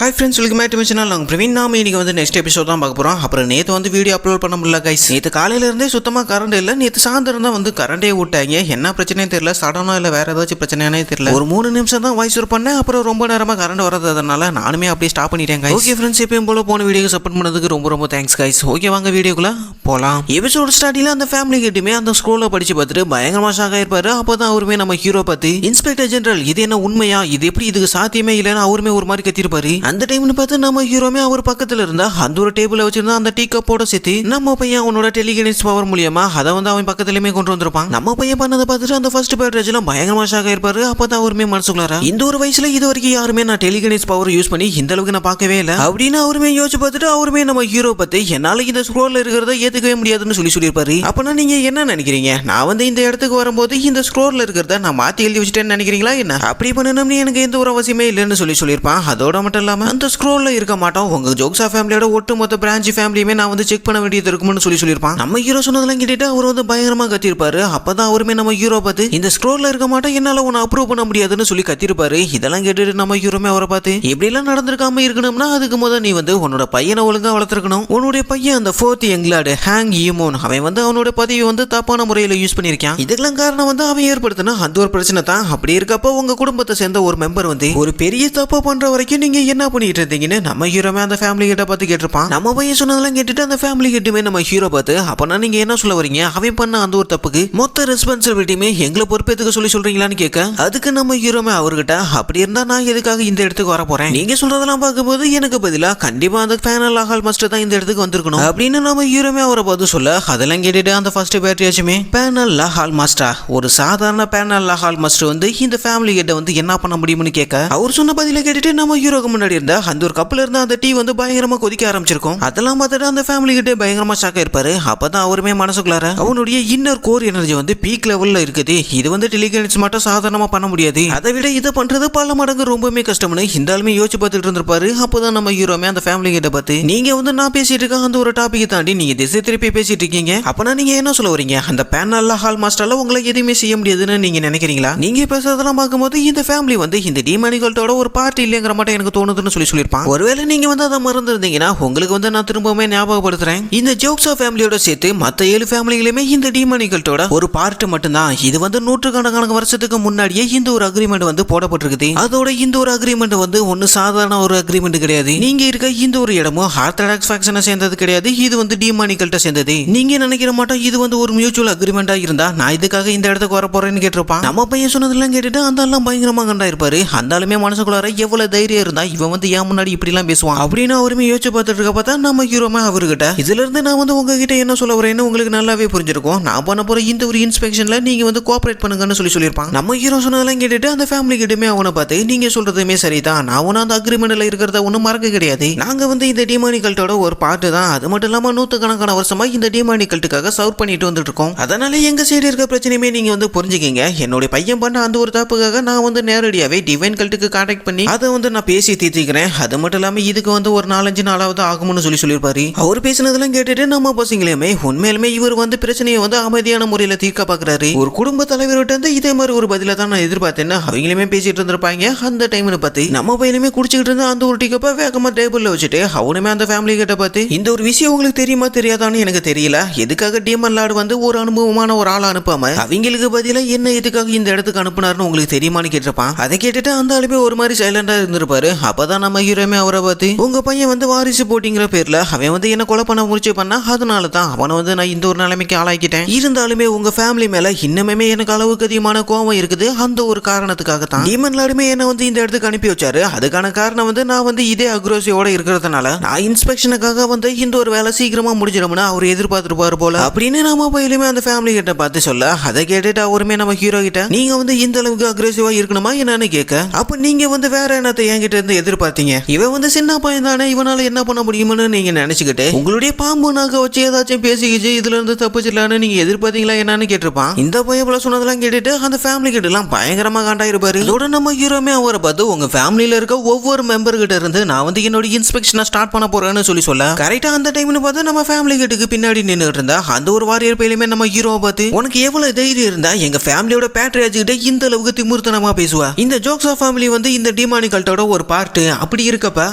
Hi friends, welcome back to my channel. நாங்கள் பிரவீன் நாம இன்னைக்கு வந்து நெக்ஸ்ட் எபிசோட் தான் பார்க்க போகிறோம். அப்புறம் நேற்று வந்து வீடியோ அப்லோட் பண்ண முடியல கைஸ். நேற்று காலையிலேருந்தே சுத்தமாக கரண்ட் இல்லை. நேற்று சாயந்தரம் தான் வந்து கரண்டே விட்டாங்க. என்ன பிரச்சனையும் தெரியல, சடனாக இல்லை வேறு ஏதாச்சும் பிரச்சனையானே தெரியல. ஒரு 3 நிமிஷம் தான் வாய்ஸ் ஒரு பண்ணேன். அப்புறம் ரொம்ப நேரமாக கரண்ட் வரதுனால நானுமே அப்படியே ஸ்டாப் பண்ணிட்டேன் கைஸ். ஓகே ஃப்ரெண்ட்ஸ், எப்பயும் போல போன வீடியோ சப்போர்ட் பண்ணதுக்கு ரொம்ப தேங்க்ஸ் கைஸ். ஓகே வாங்க வீடியோக்குள்ள போகலாம். எபிசோட் ஸ்டார்டிங்கில் அந்த ஃபேமிலி கிட்டுமே அந்த ஸ்க்ரோலை படித்து பார்த்துட்டு பயங்கரமாக ஷாக் ஆயிருப்பாரு. அப்போ தான் அவருமே நம்ம ஹீரோ பார்த்து இன்ஸ்பெக்டர் ஜெனரல் இது என்ன உண்மையா, இது எப்படி இதுக்கு சாத்தியமே இல்லைன்னு அவருமே ஒரு மாதிரி கத்திருப்பாரு. அந்த டைம்னு பார்த்து நம்ம ஹீரோமே அவர் பக்கத்துல இருந்தா அந்த ஒரு டேபிள் வச்சிருந்தா அந்த டீ கப்போட சேர்த்து நம்ம பையன் அவனோட டெலிகினஸ் பவர் மூலியமா அதை வந்து அவன் பக்கத்துலயுமே கொண்டு வந்திருப்பான். நம்ம பையன் பண்ணதை பார்த்துட்டு அந்த ஃபர்ஸ்ட் பேட்ரேஜ்லாம் பயங்கரமா ஷாக் ஆயிருப்பாரு. அப்பதான் அவருமே மனசுக்குள்ளார இந்த ஒரு வயசுல இது வரைக்கும் யாருமே நான் டெலிகினஸ் பவர் யூஸ் பண்ணி இந்த அளவுக்கு நான் பார்க்கவே இல்லை அப்படின்னு அவருமே யோசிச்சு பார்த்துட்டு அவருமே நம்ம ஹீரோ பார்த்து என்னால இந்த ஸ்க்ரோல்ல இருக்கிறத ஏத்துக்கவே முடியாதுன்னு சொல்லியிருப்பாரு. அப்பனா நீங்க என்ன நினைக்கிறீங்க, நான் வந்து இந்த இடத்துக்கு வரும்போது இந்த ஸ்க்ரோல்ல இருக்கிறத நான் மாத்தி எழுதி வச்சுட்டேன்னு நினைக்கிறீங்களா என்ன, அப்படி பண்ணணும்னு எனக்கு எந்த ஒரு அவசியமே இல்லைன்னு சொல்லியிருப்பான். அதோட மட்டும் இல்லாம அந்த ஸ்க்ரோல்ல இருக்க மாட்டோம் உங்க ஜோக்ஸா ஃபேமிலியோட ஒட்டுமொத்த பிரான்ச் ஃபேமிலியுமே நான் வந்து செக் பண்ண வேண்டியது இருக்கும்னு சொல்லியிருப்பான். நம்ம ஹீரோ சொன்னதெல்லாம் கேட்டுட்டு அவர் வந்து பயங்கரமா கத்திருப்பாரு. அப்பதான் அவருமே நம்ம ஹீரோ பார்த்து இந்த ஸ்க்ரோல்ல இருக்க மாட்டோம் என்னால உன்னை அப்ரூவ் பண்ண முடியாதுன்னு சொல்லி கத்திருப்பாரு. இதெல்லாம் கேட்டுட்டு நம்ம ஹீரோமே அவரை பார்த்து இப்படி எல்லாம் நடந்திருக்காம இருக்கணும்னா அதுக்கு முதல் நீ வந்து உன்னோட பையனை ஒழுங்கா வளர்த்துருக்கணும். உன்னுடைய பையன் அந்த 4th எங்லாடு ஹேங் ஈமோன் அவன் வந்து அவனோட பதவி வந்து தப்பான முறையில யூஸ் பண்ணிருக்கான். இதுக்கெல்லாம் காரணம் வந்து அவன் ஏற்படுத்தின அந்த ஒரு பிரச்சனை தான். அப்படி இருக்கப்போ உங்க குடும்பத்தை சேர்ந்த ஒரு மெம்பர் வந்து ஒரு பெரிய தப்பு பண்ற வரைக்கும் நீங்க என்ன பண்ணிட்டு இருந்தீங்கன்னு நம்ம ஹீரோமே அந்த ஃபேமிலி கிட்ட பார்த்து கேட்டிருப்பான். நம்ம பையன் சொன்னதெல்லாம் கேட்டுட்டு அந்த ஃபேமிலி கிட்டுமே நம்ம ஹீரோ பார்த்து அப்பனா நீங்க என்ன சொல்ல வரீங்க, அவன் பண்ண அந்த ஒரு தப்புக்கு மொத்த ரெஸ்பான்சிபிலிட்டியுமே எங்களை பொறுப்பேற்றுக்க சொல்றீங்களான்னு கேட்க அதுக்கு நம்ம ஹீரோமே அவர்கிட்ட அப்படி இருந்தா நான் எதுக்காக இந்த இடத்துக்கு வர போறேன், நீங்க சொல்றதெல்லாம் பார்க்கும்போது எனக்கு பதிலா கண்டிப்பா அந்த ஃபேனல் ஹால் மாஸ்டர் தான் இந்த இடத்துக்கு வந்திருக்கணும் அப்படின்னு நம்ம ஹீரோமே அவரை பார்த்து சொல்ல அதெல்லாம் கேட்டுட்டு அந்த ஃபர்ஸ்ட் பேட்டரியாச்சுமே பேனல் ஹால் மாஸ்டர் ஒரு சாதாரண பேனல் ஹால் மாஸ்டர் வந்து இந்த ஃபேமிலி கிட்ட வந்து என்ன பண்ண முடியும்னு கேட்க அவர் சொன்ன பதில கேட்டுட்டு நம்ம ஹீரோக்கு முன்னாடி இருந்த அந்த ஒரு கப்பல் இருந்த அந்த டீ வந்து பயங்கரமா கொதிக்க ஆரம்பிச்சிருக்கும். அதெல்லாம் பார்த்துட்டு அந்த ஃபேமிலி கிட்டே பயங்கரமா ஷாக் இருப்பாரு. அப்பதான் அவருமே மனசுக்குள்ளார அவனுடைய இன்னர் கோர் எனர்ஜி வந்து பீக் லெவல்ல இருக்குது, இது வந்து டெலிகினஸ் மட்டும் சாதாரணமா பண்ண முடியாது, அதை விட இதை பண்றது பல மடங்கு ரொம்பவே கஷ்டம்னு இந்த ஆளுமே யோசிச்சு பார்த்துட்டு இருந்திருப்பாரு. அப்பதான் நம்ம ஹீரோமே அந்த ஃபேமிலி கிட்ட பார்த்து நீங்க வந்து நான் பேசிட்டு இருக்க அந்த ஒரு டாபிக் தாண்டி நீங்க திசை திருப்பி பேசிட்டு இருக்கீங்க, அப்பனா நீங்க என்ன சொல்ல வரீங்க, அந்த பேனல் ஹால் மாஸ்டர்ல உங்களை எதுவுமே செய்ய முடியாதுன்னு நீங்க நினைக்கிறீங்களா, நீங்க பேசுறதெல்லாம் பார்க்கும்போது இந்த ஃபேமிலி வந்து இந்த டீமானிகல்ட்டோட ஒரு பார்ட்டி இல்லைங்கிற மட்டும் எனக்கு தோணுதுன்னு சொல்லியிருப்பான். ஒருவேளை நீங்க வந்து அதை மறந்துருந்தீங்கன்னா உங்களுக்கு வந்து நான் திரும்பவுமே ஞாபகப்படுத்துறேன், இந்த ஜோக்ஸா ஃபேமிலியோட சேர்த்து மற்ற 7 ஃபேமிலிகளுமே இந்த டீமானிகல்ட்டோட ஒரு பார்ட் மட்டும்தான். இது வந்து நூற்றுக்கணக்கான வருஷத்துக்கு முன்னாடியே இந்த ஒரு அக்ரிமெண்ட் வந்து போடப்பட்டிருக்குது. அதோட இந்த ஒரு அக்ரிமெண்ட் வந்து ஒன்னு சாதாரண ஒரு அக்ரிமெண்ட் கிடையாது. நீங்க இருக்க இந்த ஒரு இடமும் ஆர்த்தடாக்ஸ் ஃபேக்ஷனை சேர்ந்தது கிடையாது, இது வந்து டீமானிகல்ட்ட சேர்ந்தது. நீங்க நினைக்கிற மாட்டோம் இது வந்து ஒரு மியூச்சுவல் அக்ரிமெண்டா இருந்தா நான் இதுக்காக இந்த இடத்துக்கு வர போறேன்னு கேட்டிருப்பான். நம்ம பையன் சொன்னதெல்லாம் கேட்டுட்டு அந்த எல்லாம் பயங்கரமா கண்டா இருப்பாரு. அந்த ஆளுமே மனசுக்குள்ளார எவ்வளவு தைரியம் இருந்தா இவன் வந்து ஏன் முன்னாடி இப்படி எல்லாம் பேசுவான் அப்படின்னு அவருமே யோசிச்சு பார்த்துட்டு இருக்க பார்த்தா நம்ம ஹீரோமா அவர்கிட்ட இதுல இருந்து நான் வந்து உங்ககிட்ட என்ன சொல்ல வரேன்னு உங்களுக்கு நல்லாவே புரிஞ்சிருக்கும், நான் பண்ண போற இந்த ஒரு இன்ஸ்பெக்ஷன்ல நீங்க வந்து கோஆபரேட் பண்ணுங்கன்னு சொல்லியிருப்பான். நம்ம ஹீரோ சொன்னதெல்லாம் கேட்டுட்டு அந்த ஃபேமிலி கிட்டமே அவனை பார்த்து நீங்க சொல்றதுமே சரிதான், நான் ஒன்னும் அந்த அக்ரிமெண்ட்ல இருக்கிறத ஒன்னும் மறக்க கிடையாது, நாங்க வந்து இந்த டிமானிகல்ட்டோட ஒரு பார்ட்டு தான், அது மட்டும் இல்லாம 100கணக்கான வருஷமா இந்த டிமானிகல்ட்டுக்காக சர்வ் பண்ணிட்டு வந்துட்டு இருக்கோம், அதனால எங்க சைடு இருக்க பிரச்சனையுமே நீங்க வந்து புரிஞ்சுக்கீங்க, என்னுடைய பையன் பண்ண அந்த ஒரு தப்புக்காக நான் வந்து நேரடியாவே டிவைன் கல்ட்டுக்கு கான்டாக்ட் பண்ணி அதை வந்து நான் பேசி தீர்த்திக்கிறேன், அது மட்டும் இல்லாம இதுக்கு வந்து ஒரு 4-5 நாளாவது ஆகும்னு சொல்லியிருப்பாரு. அவர் பேசினதெல்லாம் கேட்டுட்டு நம்ம பசங்களையுமே உண்மையிலுமே இவர் வந்து பிரச்சனையை வந்து அமைதியான முறையில தீர்க்க பாக்குறாரு. ஒரு குடும்ப தலைவர்கிட்ட இருந்து இதே மாதிரி ஒரு பதில தான் நான் எதிர்பார்த்தேன்னு அவங்களுமே பேசிட்டு இருந்திருப்பாங்க. அந்த டைம்னு பார்த்து நம்ம பையனுமே குடிச்சுக்கிட்டு இருந்த அந்த ஒரு டீ கப்பை வேகமா டேபிள்ல வச்சுட்டு அவனுமே அந்த ஃபேமிலி கிட்ட பார்த்து இந்த ஒரு விஷயம் உங்களுக்கு தெரியுமா தெரியாதான்னு எனக்கு தெரியல, எதுக்காக டீமன் லார்டு வந்து ஒரு அனுபவமான ஒரு ஆளை அனுப்பாம அவங்களுக்கு பதிலா என்ன எதுக்காக இந்த இடத்துக்கு அனுப்புனாருன்னு உங்களுக்கு தெரியுமான்னு கேட்டிருப்பான். அதை கேட்டுட்டு அந்த ஆளுமே ஒரு மாதிரி சைலண்டா இருந்திருப்பாரு. அப்பதான் நம்ம ஹீரோமே அவரை பார்த்து உங்க பையன் வந்து வாரிசு போட்டிங்கிற பேர்ல அவன் வந்து என்ன கொலை பண்ண முயற்சி பண்ணா, அதனால தான் அவனை வந்து நான் இந்த ஒரு நிலைமைக்கு ஆளாக்கிட்டேன், இருந்தாலுமே உங்க ஃபேமிலி மேல இன்னுமே எனக்கு அளவுக்கு அதிகமான கோபம் இருக்குது, அந்த ஒரு காரணத்துக்காக தான் டீமன் லார்டுமே என்ன வந்து இந்த இடத்துக்கு அனுப்பி வச்சாரு, அதுக்கான காரணம் வந்து நான் வந்து இதே அக்ரோசியோட இருக்கிறதுனால நான் இன்ஸ்பெக்ஷனுக்காக வந்து இந்த ஒரு வேலை சீக்கிரமா முடிஞ்சிடும்னு அவர் எதிர்பார்த்துருப்பாரு போல அப்படின்னு நம்ம பையலுமே அந்த ஃபேமிலி கிட்ட பார்த்து சொல்ல அதை கேட்டுட்டு அவருமே நம்ம ஹீரோ கிட்ட நீங்க வந்து இந்த அளவுக்கு அக்ரெசிவா இருக்கணுமா என்னன்னு கேட்க அப்ப நீங்க வந்து வேற என்னத்தை என்கிட்ட இருந்து எதிர்பார்த்தீங்க, இவன் வந்து சின்ன பையன் தானே இவனால என்ன பண்ண முடியும்னு நீங்க நினைச்சுக்கிட்டு உங்களுடைய பாம்பு நாக்க வச்சு ஏதாச்சும் பேசிக்கிச்சு இதுல இருந்து தப்பிச்சிடலான்னு நீங்க எதிர்பார்த்தீங்களா என்னன்னு கேட்டிருப்பான். இந்த பையன் சொன்னதெல்லாம் கேட்டுட்டு அந்த ஃபேமிலி கிட்ட எல்லாம் பயங்கரமா காண்டாயிருப்பாரு. அதோட நம்ம ஹீரோமே அவரை பார்த்து உங்க ஃபேமிலியில இருக்க ஒவ்வொரு மெம்பர் கிட்ட இருந்து நான் வந்து என்னோட இன்ஸ்பெக்ஷனை ஸ்டார்ட் பண்ண போறேன்னு சொல்ல கரெக்டா அந்த டைம்னு பார்த்து நம்ம ஃபேமிலி கிட்டுக்கு பின்னாடி நின்றுட்டு இருந்தா அந்த ஒரு வாரியர் பையிலுமே நம்ம ஹீரோவை பார்த்து உனக்கு எவ்வளவு தைரியம் இருந்தா எங்க ஃபேமிலியோட பேட்ரியாஜ் கிட்ட இந்த அளவுக்கு திமுர்த்தனமா பேசுவா, இந்த ஜோக்ஸா ஃபேமிலி வந்து இந்த டிமானிகல்ட்டோட ஒரு பார்ட், அப்படி இருக்கப்ப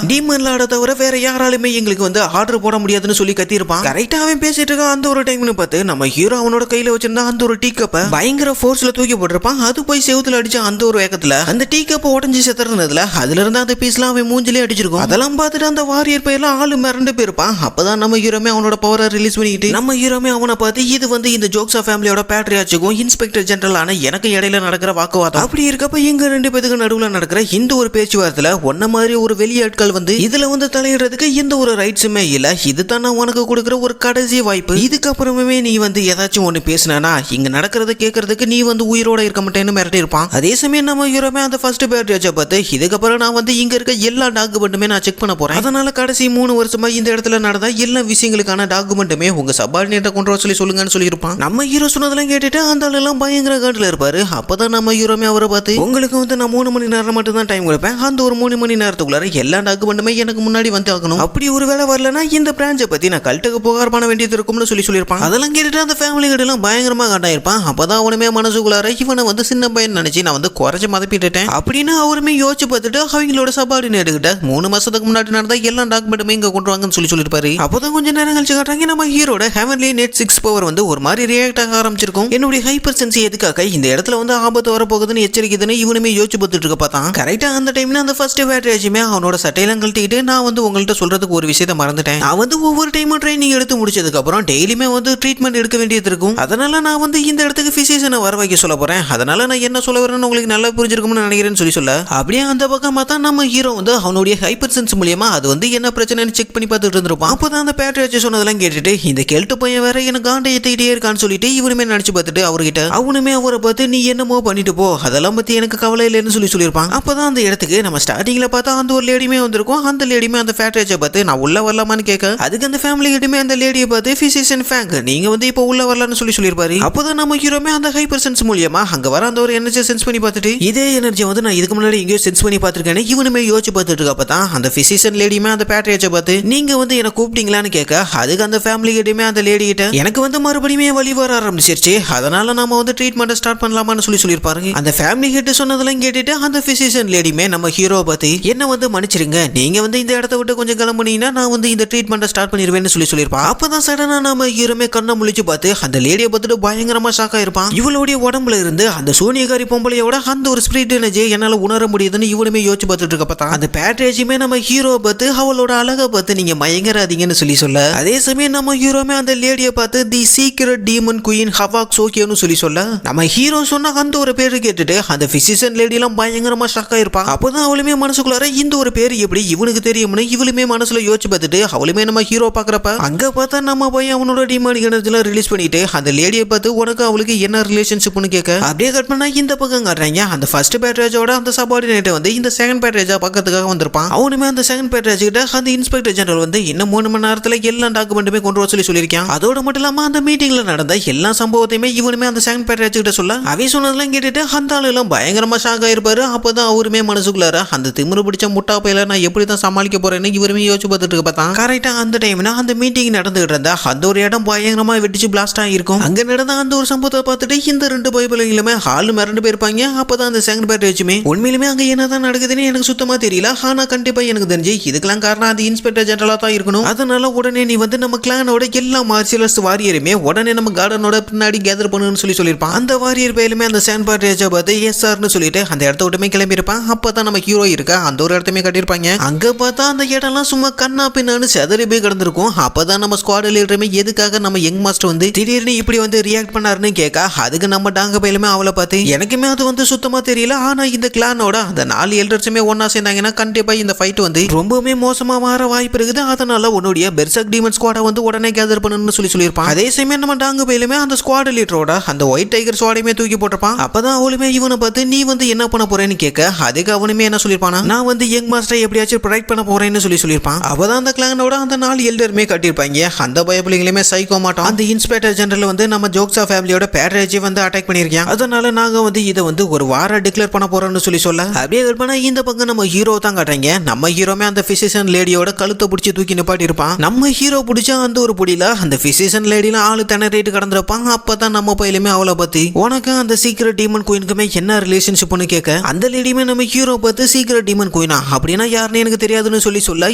டீமன் லார்ட தவிர வேற யாராலுமே எங்களுக்கு வந்து ஆர்டர் போட முடியாதுன்னு சொல்லி கத்திருப்பான். கரெக்டா அவன் பேசிட்டு இருக்கான். அந்த ஒரு டைம்னு பார்த்து நம்ம ஹீரோ அவனோட கையில வச்சிருந்தா அந்த ஒரு டீ கப்பை பயங்கர ஃபோர்ஸ்ல தூக்கி போட்டிருப்பான். அது போய் செவுத்துல அடிச்ச அந்த ஒரு வேகத்துல அந்த டீ கப்பை உடஞ்சி செத்துறதுல அதுல இருந்து அந்த பீஸ்லாம் அவன் மூஞ்சிலே அடிச்சிருக்கும். அதெல்லாம் பார்த்துட்டு அந்த வாரியர் பையெல்லாம் ஆளு மிரண்டு போயிருப்பான். அப்பதான் நம்ம ஹீரோமே அவனோட பவரை ரிலீஸ் பண்ணிக்கிட்டு நம்ம ஹீரோமே அவனை பார்த்து இது வந்து இந்த ஜோக்ஸா ஃபேமிலியோட பேட்ரியாச்சுக்கும் இன்ஸ்பெக்டர் ஜெனரல் ஆன எனக்கு இடையில நடக்கிற வாக்குவாதம். அப்படி இருக்கப்ப எங்க ரெண்டு பேருக்கு நடுவுல நடக்கிற இந்த ஒரு பேச்சுவார்த்தையில ஒன்ன மாதிரி ஒரு வெளியாட்கள் வந்து இதுல வந்து தலையிடுறதுக்கு எந்த ஒரு ரைட்ஸுமே இல்ல. இதுதான் நான் உனக்கு கொடுக்குற ஒரு கடைசி வாய்ப்பு. இதுக்கப்புறமே நீ வந்து ஏதாச்சும் ஒண்ணு பேசினா இங்க நடக்கிறத கேட்கறதுக்கு நீ வந்து உயிரோட இருக்க மாட்டேன்னு மிரட்டி இருப்பான். அதே சமயம் நம்ம ஹீரோமே அந்த ஃபர்ஸ்ட் பேட்ரியாச்ச பார்த்து இதுக்கப்புறம் நான் வந்து இங்க இருக்க எல்லா டாக்குமெண்ட்டுமே நான் செக் பண்ண போறேன். அதனால கடைசி 3 வருஷமா இந்த இடத்துல நடந்த எல்லா விஷயங்களுக்கான டாக்குமெண்ட்டுமே உங்க சபார்டினேட்ட கொண்டு வர சொல்லுங்கன்னு சொல்லியிருப்பான். நம்ம ஹீரோ சொன்னதெல்லாம் கேட்டுட்டு அந்த ஆளெல்லாம் பயங்கர காட்டுல இருப்பாரு. அப்பதான் நம்ம ஹீரோமே அவரை பார்த்து உங்களுக்கு வந்து நான் 3 மணி நேரம் மட்டும் தான் டைம் கொடுப்பேன். அந்த ஒரு 3 மணி நேரத்துக்குள்ளார எல்லா டாக்குமெண்ட்டுமே எனக்கு முன்னாடி வந்து ஆகணும். அப்படி ஒரு வேலை வரலன்னா இந்த பிரான்ச்சை பத்தி நான் கல்ட்டுக்கு புகார் பண்ண வேண்டியது இருக்கும்னு சொல்லியிருப்பான். அதெல்லாம் கேட்டுட்டு அந்த ஃபேமிலி கிட்ட எல்லாம் பயங்கரமா காட்டாயிருப்பான். அப்பதான் அவனுமே மனசுக்குள்ளார இவனை வந்து சின்ன பையன் நினைச்சு நான் வந்து குறைச்சு மதப்பிட்டுட்டேன் அப்படின்னு அவருமே யோசிச்சு பார்த்துட்டு அவங்களோட சபார்டினேட் கிட்ட 3 மாசத்துக்கு முன்னாடி நடந்த எல்லா டாக்குமெண்ட்டுமே இங்க கொண்டு வாங்கன்னு சொல்லியிருப்பாரு. அப்பதான் கொஞ்சம் நேரம் கழிச்சு காட்டுறாங்க நம்ம ஹீரோட ஹெவன்லி நெட் 6 பவர் வந்து ஒரு மாதிரி ரியாக்ட் ஆக ஆரம்பிச்சிருக்கும். என்னுடைய ஹைப்பர் சென்சி எதுக்காக இந்த இடத்துல வந்து ஆபத்து வரப்போகுதுன்னு எச்சரிக்கைதுன்னு இவனுமே யோசிச்சு பார்த்துட்டு இருக்க பார்த்தான். கரெக்டா அந்த டைம்ல அந்த ஃபர்ஸ்ட் பேட்ரியாச்சுமே அவனோட சட்டையெல்லாம் கழட்டிட்டு நான் வந்து உங்கள்கிட்ட சொல்றதுக்கு ஒரு விஷயத்தை மறந்துட்டேன். நான் வந்து ஒவ்வொரு டைமும் ட்ரைனிங் எடுத்து முடிச்சதுக்கு அப்புறம் டெய்லியுமே வந்து ட்ரீட்மெண்ட் எடுக்க வேண்டியது இருக்கும். அதனால நான் வந்து இந்த இடத்துக்கு பிசிஷியனை வர வைக்க சொல்ல போறேன். அதனால நான் என்ன சொல்ல வரேன்னு உங்களுக்கு நல்லா புரிஞ்சிருக்கும்னு நினைக்கிறேன்னு சொல்ல அப்படியே அந்த பக்கம் பார்த்தா நம்ம ஹீரோ வந்து அவனுடைய ஹைப்பர் சென்ஸ் மூலியமா அது வந்து என்ன பிரச்சனைன்னு செக் பண்ணி பார்த்துட்டு இருந்திருப்பான். அப்பதான் அந்த பேட்ரியாச்சு சொன்னதெல்லாம் கேட்டுட்டு இந்த கெல்ட்டு பையன் வேற எனக்கு காண்டை ஏத்திட்டே இருக்கான்னு சொல்லிட்டு இவனுமே நினைச்சு பார்த்துட்டு அவர்கிட்ட அவனுமே அவரை பார்த்து நீ என்னமோ பண்ணிட்டு போ அதெல்லாம் பத்தி எனக்கு கவலை இல்லைன்னு சொல்லியிருப்பான். அப்பதான் அந்த இடத்துக்கு நம்ம ஸ்டார்டிங்ல பார்த்தா அந்த ஒரு லேடியுமே வந்திருக்கும். அந்த லேடியுமே அந்த பேட்ரியாச்சை பார்த்து நான் உள்ள வரலாமான்னு கேட்க அதுக்கு அந்த ஃபேமிலி கிட்டமே அந்த லேடியை பார்த்து பிசிஷியன் ஃபேங்க் நீங்க வந்து இப்போ உள்ள வரலான்னு சொல்லியிருப்பாரு. அப்பதான் நம்ம ஹீரோமே அந்த ஹைப்பர் சென்ஸ் மூலியமா அங்க வர அந்த ஒரு எனர்ஜியை சென்ஸ் பண்ணி பார்த்துட்டு இதே எனர்ஜி வந்து நான் இதுக்கு முன்னாடி எங்கேயோ சென்ஸ் பண்ணி பார்த்திருக்கேன் இவனுமே யோசிச்சு பார்த்துட்டு இருக்கப்பதான் அந்த பிசிஷியன் லேடியுமே அந்த பேட்ரியாச்சை பார்த்து நீங்க வந்து என்ன கூப்பிட்டீங்களான்னு கேட்க அதுக்கு அந்த ஃபேமிலி கிட்டமே அந்த லேடி கிட்ட எனக்கு வந்து மறுபடியும் வழி வர ஆரம்பிச்சிருச்சு அதனால நாம வந்து ட்ரீட்மெண்ட் ஸ்டார்ட் பண்ணலாமான்னு சொல்லியிருப்பாரு. அந்த ஃபேமிலி கிட்ட சொன்னதெல்லாம் கேட்டுட்டு அந்த பிசிஷியன் லேடியுமே நம்ம ஹீரோ பார்த்து என்ன வந்து மன்னிச்சிருங்க நீங்க வந்து இந்த இடத்த விட்டு கொஞ்சம் கிளம்புனீங்கன்னா நான் வந்து இந்த ட்ரீட்மெண்ட் ஸ்டார்ட் பண்ணிடுவேன்னு சொல்லியிருப்பான். அப்பதான் சடனா நம்ம ஹீரோமே கண்ணை முழிச்சு பார்த்து அந்த லேடியை பார்த்துட்டு பயங்கரமா ஷாக்கா இருப்பான். இவளுடைய உடம்புல இருந்து அந்த சூனியக்காரி பொம்பளையோட அந்த ஒரு ஸ்பிரிட் எனர்ஜி என்னால உணர முடியுதுன்னு இவனுமே யோசிச்சு பார்த்துட்டு இருக்க பார்த்தா அந்த பேட்ரியாச்சுமே நம்ம ஹீரோ பார்த்து அவளோட அழகை பார்த்து நீங்க மயங்கராதீங்கன்னு சொல்ல அதே சமயம் நம்ம ஹீரோமே அந்த லேடியை பார்த்து தி சீக்ரெட் டீமன் குயின் ஹவாக் சோக்கியோன்னு சொல்ல நம்ம ஹீரோ சொன்ன அந்த ஒரு பேரு கேட்டுட்டு அந்த பிசிஷியன் லேடி எல்லாம் பயங்கரமா ஷாக்கா இருப்பான். அப்பதான் அவளுமே மனசுக்குள்ளார இந்த ஒரு பேரு எப்படி இவனுக்கு தெரியும்னு இவளுமே மனசுல யோசிச்சு பார்த்துட்டு அவளுமே நம்ம ஹீரோ பாக்குறப்ப அங்க பார்த்தா நம்ம பையன் அவனோட டிமானிக் எனர்ஜில ரிலீஸ் பண்ணிட்டு அந்த லேடியை பார்த்து உனக்கு அவளுக்கு என்ன ரிலேஷன்ஷிப்னு கேட்க அப்படியே கட் பண்ணா இந்த பக்கம் காட்டுறாங்க அந்த ஃபர்ஸ்ட் பேட்ரேஜோட அந்த சபார்டினேட் வந்து இந்த செகண்ட் பேட்ரேஜா பக்கத்துக்காக வந்திருப்பான். அவனுமே அந்த செகண்ட் பேட்ரேஜ் கிட்ட அந்த இன்ஸ்பெக்டர் ஜெனரல் வந்து இன்னும் 3 மணி நேரத்துல எல்லா டாக்குமெண்ட்டுமே கொண்டு வர சொல்லியிருக்கான். அதோட மட்டும் இல்லாம அந்த மீட்டிங்ல நடந்த எல்லா சம்பவத்தையுமே இவனுமே அந்த செகண்ட் பேட்ரேஜ் கிட்ட சொல்ல அவை சொன்னதெல்லாம் கேட்டுட்டு அந்த ஆளு எல்லாம் பயங்கரமா ஷாக் ஆயிருப்பாரு. அப்பதான் அவருமே மனசுக்குள்ளார அந்த திமிரு பிடிச்ச முட்டா பையில நான் எப்படி தான் சமாளிக்க போறேன்னு இவருமே யோசிச்சு பார்த்துட்டு இருக்க பார்த்தான். கரெக்டா அந்த டைம்ல அந்த மீட்டிங் நடந்துகிட்டு இருந்தா அந்த ஒரு இடம் பயங்கரமா வெடிச்சு பிளாஸ்ட் ஆகிருக்கும். அங்க நடந்த அந்த ஒரு சம்பவத்தை பார்த்துட்டு இந்த 2 பைபிளுமே ஹால் மிரண்டு போயிருப்பாங்க. அப்பதான் அந்த செகண்ட் பேட்ரேஜுமே உண்மையிலுமே அங்க என்னதான் நடக்குதுன்னு எனக்கு சுத்தமா தெரியல. ஆனா கண்டிப்பா எனக்கு தெரிஞ்சு இதுக்கெல்லாம் காரணம் அந்த இன்ஸ்பெக்டர் ஜெனரலா தான் இருக்கணும். அதனால உடனே நீ வந்து நம்ம கிளானோட எல்லா மார்ஷியலிஸ்ட் வாரியருமே உடனே நம்ம கார்டனோட பின்னாடி கேதர் பண்ணுன்னு சொல்லியிருப்பான். அந்த வாரியர் பயிலுமே அந்த செகண்ட் பேட்ரேஜை பார்த்து எஸ்ஆர்னு சொல்லிட்டு அந்த இடத்த விட்டுமே கிளம்பி இருப்பான். அப்பதான் நம்ம ஹீரோ இருக்கா அந்த ஒரு இடத்தையுமே கட்டியிருப்பாங்க. அங்க பார்த்தா அந்த இடம்லாம் சும்மா கண்ணா பின்னான்னு செதறி போய் கிடந்திருக்கும். அப்பதான் நம்ம ஸ்குவாட் லீடருமே எதுக்காக நம்ம யங் மாஸ்டர் வந்து திடீர்னு இப்படி வந்து ரியாக்ட் பண்ணாருன்னு கேட்க அதுக்கு நம்ம டாங்க பயிலுமே அவளை பார்த்து எனக்குமே அது வந்து சுத்தமா தெரியல. ஆனா இந்த கிளானோட அந்த 4 எல்டர்ஸுமே ஒன்னா சேர்ந்தாங்கன்னா கண்டிப்பா இந்த ஃபைட் வந்து ரொம்பவுமே மோசமா மாற வாய்ப்பு இருக்குது. அதனால உன்னுடைய பெர்சர்க் டீமன் ஸ்குவாடை வந்து உடனே கேதர் பண்ணணும்னு சொல்லியிருப்பான். அதே சமயம் நம்ம டாங்க பயிலுமே அந்த ஸ்குவாட் லீடரோட அந்த ஒயிட் டைகர் ஸ்குவாடையுமே தூக்கி போட்டிருப்பான். அப்பதான் அவளுமே இவனை பார்த்து நீ வந்து என்ன பண்ண போறேன்னு கேட்க அதுக்கு அவனுமே என்ன சொல்லியிருப்பானா நான் வந்து யங் மாஸ்டரை எப்படியாச்சும் ப்ரொடெக்ட் பண்ண போறேன்னு சொல்லியிருப்பான். அப்பதான் அந்த கிளானோட அந்த 4 எல்டருமே கட்டியிருப்பாங்க. அந்த பயப்புலிங்களுமே சைக்கோ மாட்டோம் அந்த இன்ஸ்பெக்டர் ஜெனரல் வந்து நம்ம ஜோக்ஸா ஃபேமிலியோட பேட்ரேஜை வந்து அட்டாக் பண்ணியிருக்கேன். அதனால நாங்க வந்து இதை வந்து ஒரு வார டிக்ளேர் பண்ண போறோம்னு சொல்ல அப்படியே பண்ணா இந்த பக்கம் நம்ம ஹீரோ தான் காட்டுறாங்க. நம்ம ஹீரோமே அந்த பிசிஷியன் லேடியோட கழுத்தை பிடிச்சி தூக்கி நிப்பாட்டி இருப்பான். நம்ம ஹீரோ பிடிச்ச அந்த ஒரு புடியில அந்த பிசிஷியன் லேடியில ஆளு திணறிட்டு கடந்திருப்பாங்க. அப்பதான் நம்ம பையிலுமே அவளை பத்தி உனக்கு அந்த சீக்ரெட் டீமன் குயினுக்குமே என்ன ரிலேஷன்ஷிப்னு கேட்க அந்த லேடியுமே நம்ம ஹீரோ பார்த்து சீக்ரெட் டீமன் குயின் கோயினா அப்படின்னா யாருன்னு எனக்கு தெரியாதுன்னு சொல்ல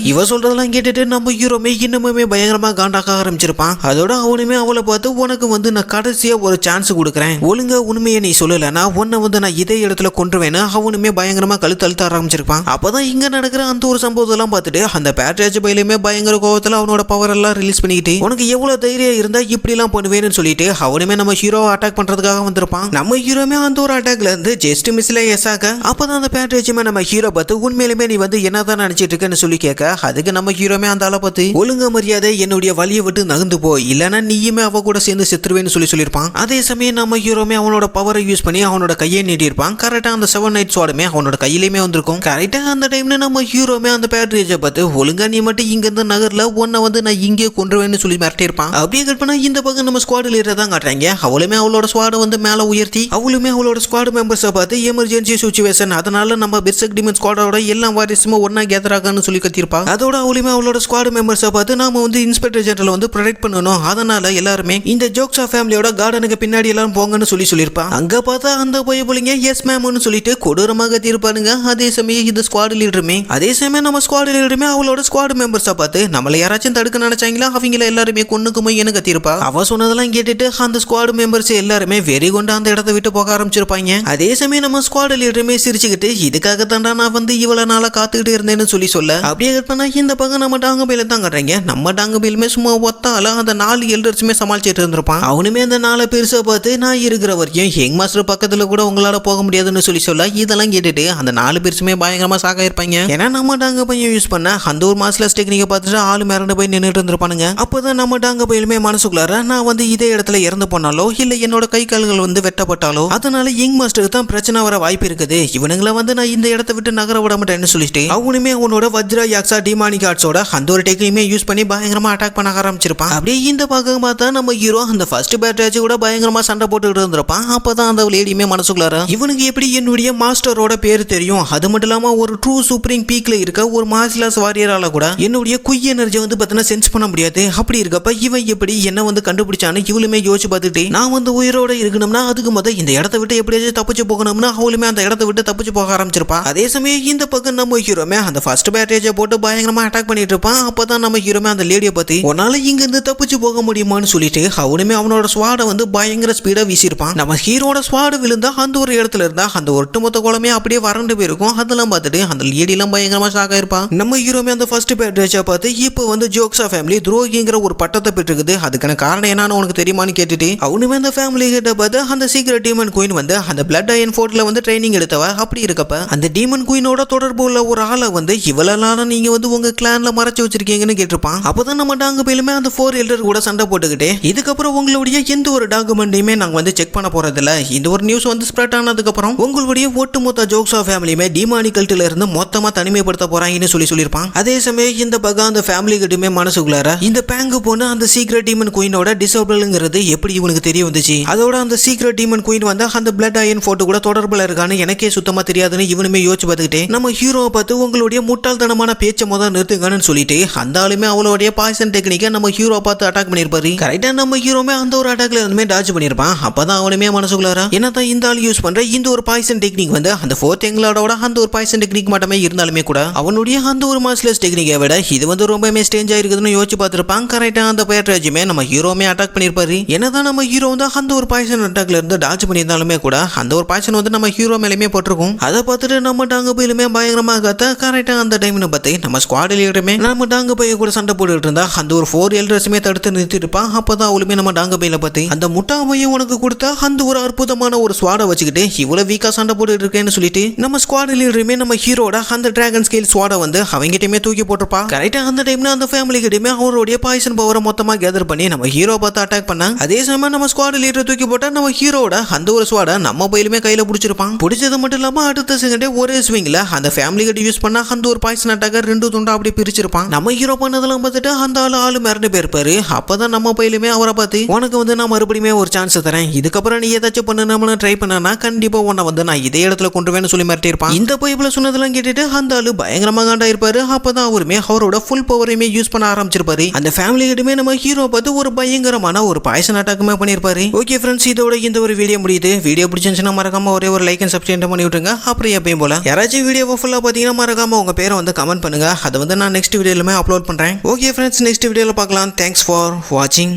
இவ சொல்றதெல்லாம் கேட்டுட்டு நம்ம ஹீரோமே இன்னமுமே பயங்கரமா காண்டாக்க ஆரம்பிச்சிருப்பான். அதோட அவனுமே அவளை பார்த்து உனக்கு வந்து நான் கடைசியா ஒரு சான்ஸ் கொடுக்குறேன், ஒழுங்கா உண்மையை நீ சொல்லலைன்னா உன்னை வந்து நான் இதே இடத்துல கொன்றுவேன்னு அவனுமே பயங்கரமா கழுத்து அழுத்த ஆரம்பிச்சிருப்பான். அப்பதான் இங்க நடக்கிற அந்த ஒரு சம்பவத்தை எல்லாம் பார்த்துட்டு அந்த பேட்ரேஜ் பையிலுமே பயங்கர கோவத்துல அவனோட பவர் எல்லாம் ரிலீஸ் பண்ணிக்கிட்டு உனக்கு எவ்வளவு தைரியம் இருந்தா இப்படி எல்லாம் பண்ணுவேன்னு சொல்லிட்டு அவனுமே நம்ம ஹீரோவை அட்டாக் பண்றதுக்காக வந்திருப்பான். நம்ம ஹீரோமே அந்த ஒரு அட்டாக்ல இருந்து ஜஸ்ட் மிஸ்ல எஸ் ஆக அப்பதான் அந்த பேட்ரேஜுமே நம்ம ஹீரோ பார்த்து உண்மையிலுமே நீ வந்து என்னதான் நினைச்சிட்டு இருக்கன்னு சொல்லி கேட்க அதுக்கு நம்ம ஹீரோமே அந்த ஆளை பார்த்து ஒழுங்க மரியாதை என்னுடைய வழியை விட்டு நகர்ந்து போ, இல்லைன்னா நீயுமே அவ கூட சேர்ந்து செத்துருவேன்னு சொல்லியிருப்பான். அதே சமயம் நம்ம ஹீரோமே அவனோட பவரை யூஸ் பண்ணி அவனோட கையை நீட்டிருப்பான். கரெக்டா அந்த 7 நைட்ஸ் வார்டுமே அவனோட கையிலுமே வந்திருக்கும். கரெக்டா அந்த டைம்ல நம்ம ஹீரோமே அந்த பேட்ரேஜை பார்த்து ஒழுங்கா நீ மட்டும் இங்க இருந்து நகர்ல உன்னை வந்து நான் இங்கே கொன்றுவேன்னு சொல்லி மிரட்டிருப்பான். அப்படியே கட் பண்ணா இந்த பக்கம் நம்ம ஸ்குவாட் லீடர் தான் காட்டுறாங்க. அவளுமே அவளோட ஸ்குவாடை வந்து மேல உயர்த்தி அவளுமே அவளோட ஸ்குவாட் மெம்பர்ஸை பார்த்து எமர்ஜென்சி சிச்சுவேஷன், அதனால நம்ம பெர்செர்க் டீமன் ஸ்குவாடோட எல்லா வாரிசுமே ஒன்னா கேதர் ஆகான்னு சொல்லி கத்திருப்பா. அதோட அவளுமே அவளோட ஸ்குவாட் மெம்பர்ஸை பார்த்து நாம வந்து இன்ஸ்பெக்டர் ஜெனரல் வந்து ப்ரொடெக்ட் பண்ணணும், அதனால எல்லாருமே இந்த ஜோக்ஸா ஃபேமிலியோட கார்டனுக்கு பின்னாடி எல்லாரும் போங்கன்னு சொல்லியிருப்பா. அங்க பார்த்தா அந்த போய் போலிங்க எஸ் மேம்னு சொல்லிட்டு கொடூரமாக கத்திருப்பானுங்க. அதே சமயம் இந்த ஸ்குவாட் லீடருமே நம்ம ஸ்குவாட் லீடருமே அவளோட ஸ்குவாட் மெம்பர்ஸை பார்த்து நம்மள யாராச்சும் தடுக்க நினைச்சாங்களா அவங்கள எல்லாருமே கொன்னுக்கு போய் என்ன கத்திருப்பா. அவ சொன்னதெல்லாம் கேட்டுட்டு அந்த ஸ்குவாட் மெம்பர்ஸ் எல்லாருமே வெறி கொண்டு அந்த இடத்தை விட்டு போக ஆரம்பிச்சிருப்பாங்க. அதே சமயம் நம்ம ஸ்குவாட் லீடருமே சிரிச்சுக்கிட்டு இதுக்காக தாண்டா நான் வந்து இவ்வளவு நாளா காத்துக்கிட்டு இருந்தேன்னு சொல்ல அப்படியே கட் பண்ணா இந்த பக்கம் நம்ம டாங்க பையில தான் கட்டுறீங்க. நம்ம டாங்க பையிலுமே சும்மா ஒத்தால அந்த 4 எல்டர்ஸுமே சமாளிச்சுட்டு இருந்திருப்பான். அவனுமே அந்த 4 பெருசை பார்த்து நான் இருக்கிற வரைக்கும் எங் மாஸ்டர் பக்கத்துல கூட உங்களால போக முடியாதுன்னு சொல்ல இதெல்லாம் கேட்டுட்டு அந்த 4 பெருசுமே பயங்கரமா சாக இருப்பாங்க. ஏன்னா நம்ம டாங்க பையன் யூஸ் பண்ண அந்த ஒரு மாஸ்லஸ் டெக்னிக்கை பார்த்துட்டு ஆளு மிரண்டு போய் நின்றுட்டு இருந்திருப்பானுங்க. அப்பதான் நம்ம டாங்க பையிலுமே மனசுக்குள்ளார நான் வந்து இதே இடத்துல இறந்து போனாலோ இல்ல என்னோட கை கால்கள் வந்து வெட்டப்பட்டாலோ அதனால யங் மாஸ்டருக்கு தான் பிரச்சனை வர வாய்ப்பு இருக்குது, இவனுங்களை வந்து நான் இந்த இடத்தை விட்டு நகர விட மாட்டேன்னு சொல்லிட்டு அவனுமே அவனோட வஜ்ரா யாக்ஸா டிமானிக் ஆர்ட்ஸோட அந்த ஒரு டெக்னிக்குமே யூஸ் பண்ணி பயங்கரமா அட்டாக் பண்ண ஆரம்பிச்சிருப்பான். அப்படியே இந்த பக்கம் பார்த்தா நம்ம ஹீரோ அந்த ஃபர்ஸ்ட் பேட்ரேஜ் கூட பயங்கரமா சண்டை போட்டுக்கிட்டு இருந்திருப்பான். அப்பதான் அந்த லேடியுமே மனசுக்குள்ளார இவனுக்கு எப்படி என்னுடைய மாஸ்டரோட பேர் தெரியும், அது மட்டும் இல்லாம ஒரு ட்ரூ சூப்பரிங் பீக்ல இருக்க ஒரு மார்ஷியல் வாரியரால கூட என்னுடைய குய் எனர்ஜி வந்து பார்த்தீங்கன்னா சென்ஸ் பண்ண முடியாது, அப்படி இருக்கப்ப இவன் எப்படி என்ன வந்து கண்டுபிடிச்சான்னு இவளுமே யோசிச்சு பார்த்துட்டு நான் வந்து உயிரோட இருக்கணும்னா அதுக்கு முதல் இந்த இடத்த விட்டு எப்படியாச்சும் தப்பிச்சு போகணும்னா அவளுமே அந்த இடத்த விட்டு தப்பிச்சு போக ஆரம்பிச்சிருப்பா. அதே சமயம் இந்த பக்கம் நம்ம ஹீரோமே அந்த ஃபர்ஸ்ட் பேட்டேஜை போட்டு பயங்கரமா அட்டாக் பண்ணிட்டு இருப்பான். அப்பதான் நம்ம ஹீரோமே அந்த லேடியை பத்தி உன்னால இங்க இருந்து தப்பிச்சு போக முடியுமான்னு சொல்லிட்டு அவனுமே அவனோட ஸ்வாடை வந்து பயங்கர ஸ்பீடா வீசிருப்பான். நம்ம ஹீரோட ஸ்வாடு விழுந்தா அந்த ஒரு இடத்துல இருந்தா அந்த ஒட்டுமொத்த குளமே அப்படியே வறண்டு போயிருக்கும். அதெல்லாம் பார்த்துட்டு அந்த லேடி எல்லாம் பயங்கரமா ஷாக் ஆயிருப்பான். நம்ம ஹீரோமே அந்த ஃபர்ஸ்ட் பேட்டேஜை பார்த்து இப்போ வந்து ஜோக்ஸா ஃபேமிலி துரோகிங்கிற ஒரு பட்டத்தை பெற்றுக்குது, அதுக்கான காரணம் என்னன்னு உனக்கு தெரியுமான்னு கேட்டுட்டு அவனுமே அந்த ஃபேமிலி கிட்ட பார்த்து அந்த சீக்ரெட் டீமன் குயின் வந்து அந்த பிளட் அயன் ஃபோர்ட்ல வந்து ட்ரைனிங் எடுத்தவ, அப்படி இருக்கப்ப அந்த டீமன் குயினோட தொடர்பு உள்ள ஒரு ஆளை வந்து இவ்வளவு நீங்க வந்து உங்க கிளான்ல மறைச்சு வச்சிருக்கீங்கன்னு கேட்டிருப்பான். அப்பதான் நம்ம டாங்க பையிலுமே அந்த 4 எல்டர் கூட சண்டை போட்டுக்கிட்டு இதுக்கப்புறம் உங்களுடைய எந்த ஒரு டாக்குமெண்ட்டையுமே நாங்க வந்து செக் பண்ண போறதில்ல, இந்த ஒரு நியூஸ் வந்து ஸ்ப்ரெட் ஆனதுக்கு அப்புறம் உங்களுடைய ஒட்டுமொத்த ஜோக்ஸா ஃபேமிலியுமே டிமானிகல்ட்ல இருந்து மொத்தமா தனிமைப்படுத்த போறாங்கன்னு சொல்லியிருப்பான். அதே சமயம் இந்த பக்கம் அந்த ஃபேமிலி கிட்டயுமே மனசுக்குள்ளார இந்த பேங்கு போன அந்த சீக்ரெட் டீமன் குயினோட டிசபிள்ங்கிறது எப்படி இவனுக்கு தெரிய வந்துச்சு, அதோட அந்த சீக்ரெட் டீமன் குயின் வந்து அந்த பிளட் அயன் போட்டோ கூட தொடர்புல இருக்கான்னு எனக்கே சுத்தமா தெரியாதுன்னு இவனுமே யோசிச்சு பார்த்துக்கிட்டே நம்ம ஹீரோவை பார்த்து உங்களுடைய முட்டாள்தனமான பேச்சை முதல் நிறுத்துங்கன்னு சொல்லிட்டு அந்த ஆளுமே அவளுடைய பாய்சன் டெக்னிக்கை நம்ம ஹீரோ பார்த்து அட்டாக் பண்ணிருப்பாரு. கரெக்டா நம்ம ஹீரோமே அந்த ஒரு அட்டாக்ல இருந்துமே டாஜ் பண்ணிருப்பான். அப்பதான் அவனுமே மனசுக்குள்ளார என்னதான் இந்த ஆள் யூஸ் பண்ற இந்த ஒரு பாய்சன் டெக்னிக் வந்து அந்த 4th எங்களோட அந்த ஒரு பாய்சன் டெக்னிக் மட்டுமே இருந்தாலுமே கூட அவனுடைய அந்த ஒரு மாஸ்லஸ் டெக்னிக்கை விட இது வந்து ரொம்பவே ஸ்டேஞ்சா இருக்குதுன்னு யோசிச்சு பார்த்திருப்பான். கரெக்டா அந்த பேட்ரேஜுமே நம்ம ஹீரோமே அட்டாக் பண்ணிருப்பாரு. என்னதான் நம்ம ஹீரோ வந்து அந்த ஒரு பாய்சன் அட்டாக்ல இருந்து டாஜ் பண்ணியிருந்தாலுமே கூட அந்த ஒரு பாய்சன் வந்து நம்ம ஹீரோ மேலேயுமே போட்டிருக்கும். அதை பார்த்துட்டு நம்ம டாங்க பையிலுமே பயங்கரமா கத்த கரெக்டா அந்த டைம்னு பார்த்து நம்ம ஸ்குவாட் லீடருமே நம்ம டாங்க பைய கூட சண்டை போட்டுட்டு இருந்தா அந்த ஒரு 4 எல்டர்ஸுமே தடுத்து நிறுத்திருப்பான். அப்பதான் அவளுமே நம்ம டாங்க பையில பார்த்து அந்த முட்டா பைய உனக்கு கொடுத்தா அந்த ஒரு அற்புதமான ஒரு ஸ்வாடை வச்சுக்கிட்டு இவ்வளவு வீக்கா சண்டை போட்டுட்டு இருக்கேன்னு சொல்லிட்டு நம்ம ஸ்குவாட் லீடருமே நம்ம ஹீரோட அந்த டிராகன் ஸ்கேல் ஸ்வாடை வந்து அவங்கிட்டயுமே தூக்கி போட்டிருப்பா. கரெக்டா அந்த டைம்ல அந்த ஃபேமிலி கிட்டயுமே அவருடைய பாய்சன் பவரை மொத்தமா கேதர் பண்ணி நம்ம ஹீரோ பார்த்து அட்டாக் பண்ணா. அதே சமயம் நம்ம ஸ்குவாட் லீடர் தூக்கி போட்டா நம்ம ஹீரோட அந்த ஒரு ஸ்வாடை நம்ம பையிலுமே கையில பிடிச்சிருப்பான். பிடிச்சது மட்டும் இல்லாம அடுத்த செகண்டே ஒரே ஸ்விங்ல அந்த ஃபேமிலி கிட்ட யூஸ் பண்ணா அந்த ஒரு பாய்சன் அட்டாக்கர் 2 துண்டா அப்படி பிரிச்சிருப்பான். நம்ம ஹீரோ பண்ணதெல்லாம் பார்த்துட்டு அந்த ஆளு மிரண்டு போயிருப்பாரு. அப்பதான் நம்ம பையிலுமே அவரை பார்த்து உனக்கு வந்து நான் மறுபடியுமே ஒரு சான்ஸ் தரேன், இதுக்கப்புறம் நீ ஏதாச்சும் பண்ணணும்னு ட்ரை பண்ணா கண்டிப்பா உன்னை வந்து நான் இதே இடத்துல கொண்டு வேணும்னு சொல்லி மிரட்டிருப்பான். இந்த பைப்ல சொன்னதெல்லாம் கேட்டுட்டு அந்த ஆளு பயங்கரமா காண்டா இருப்பாரு. அப்பதான் அவருமே அவரோட ஃபுல் பவரையுமே யூஸ் பண்ண ஆரம்பிச்சிருப்பாரு. அந்த ஃபேமிலி கிட்டமே நம்ம ஹீரோ பார்த்து ஒரு பயங்கரமான ஒரு பாய்சன் அட்டாக்குமே பண்ணிருப்பாரு. ஓகே ஃப்ரெண்ட்ஸ், இதோட இந்த ஒரு வீடியோ முடியுது. வீடியோ பிடிச்சிருந்துச்சுன்னா மறக்காம ஒரே ஒரு லைக் அண்ட் சப்ஸ்கிரைப் பண்ணி விட்டுருங்க. அப்புறம் எப்பயும் போல யாராச்சும் வீடியோவை ஃபுல்லாக பார்த்தீங்கன்னா மறக்காமல் உங்கள் பேரை வந்து கமெண்ட் பண்ணுங்கள். அதை வந்து நான் நெக்ஸ்ட் வீடியோலுமே அப்லோட் பண்ணுறேன். ஓகே ஃப்ரெண்ட்ஸ், நெக்ஸ்ட் வீடியோவில் பார்க்கலாம். தேங்க்ஸ் ஃபார் வாட்சிங்.